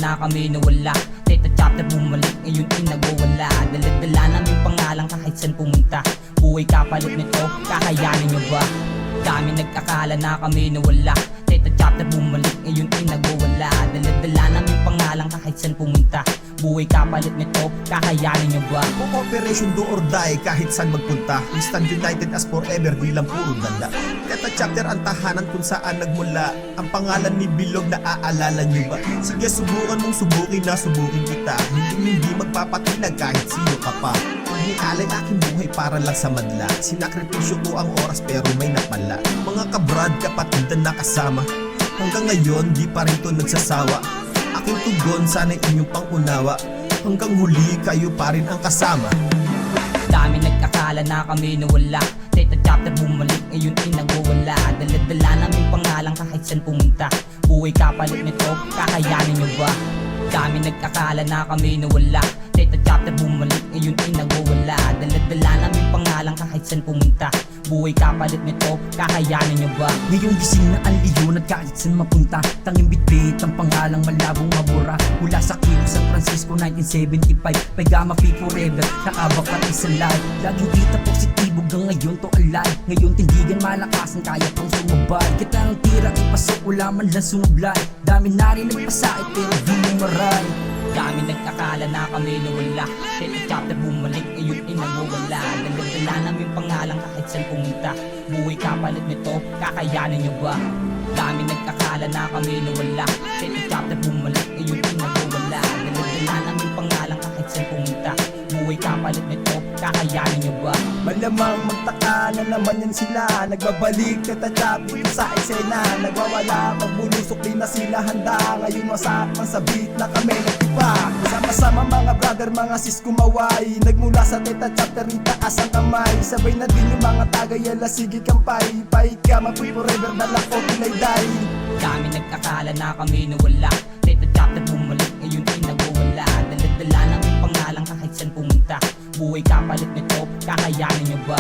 na kami nawala. Teta chapter bumalik, ngayon nagwawala. Dala-dala namin pangalan kahit saan pumunta. Buhay kapalit nito, kakayanin nyo ba? Dami nag-akala na kami nawala. Teta chapter bumalik, ngayon nagwawala. Dala-dala namin pangalan kahit saan pumunta. Buhay kapalit nito, kakayanin nyo ba? Operation do or die kahit saan magpunta. We stand united as forever, di lang puro dala. Teta chapter ang tahanan kung saan nagmula. Ang pangalan ni Bilog na aalala nyo ba? Sige subukan mong subukin na subukin kita. Hindi magpapatinag kahit sino ka pa. Inialay aking buhay para lang sa madla. Sinakripisyo ko ang oras pero may napala. Mga kabrad, kapatid na nakasama. Hanggang ngayon di pa rin to nagsasawa. Aking tugon sana inyong pangunawa. Hanggang huli kayo pa rin ang kasama. Dami nag-akala na kami nawala. Teta chapter bumalik, ngayon nagwawala. Dala-dala namin pangalan kahit saan pumunta. Buhay kapalit nito, kakayanin nyo ba? Dami nag-akala na kami nawala. Teta chapter bumalik, ngayon nagwawala. Dala-dala namin pangalan kahit saan pumunta. Buhay kapalit nito, kakayanin nyo ba? Ngayong gising na ang leon at kahit saan mapunta. Tanging bitbit ang pangalang malabong mabura. Mula sa Kilo San Francisco 1975, Paigama P forever, nakabakat isang life. Laging kita positibo hanggang ngayon to alive. Ngayon tindigan malakasan kaya pang sumabay. Kita ang tira ipasok wala man lang sumublay. Dami na rin nagpasait pero di mo maray. Dami nag-akala na kami nawala. Teta chapter bumalik, ngayon nagwawala. Dala-dala namin pangalan kahit saan pumunta. Buhay kapalit nito, kakayanin nyo ba? Dami nag-akala na kami nawala. Teta chapter bumalik, ngayon nagwawala. Dala-dala namin pangalan kahit saan pumunta. Buhay kapalit nito, kakayanin nyo ba? Malamang magtaka na naman yan sila. Nagbabalik tatachap dito sa eksena. Nagwawala, pagbulusok di na sila handa. Ngayon wasak man sa beat na kami nagtipa. Sama-sama mga brother, mga sis kumaway. Nagmula sa teta chapter, itaas ang kamay. Sabay na din yung mga tagay, ala sige kampay. Paika, mapi forever, dala ko tinayday. Dami nag-akala na kami nawala. Teta chapter bumalik, ngayon nagwawala. Dala-dala namin pangalan kahit saan pumunta. Buhay kapalit nito, kakayanin nyo ba?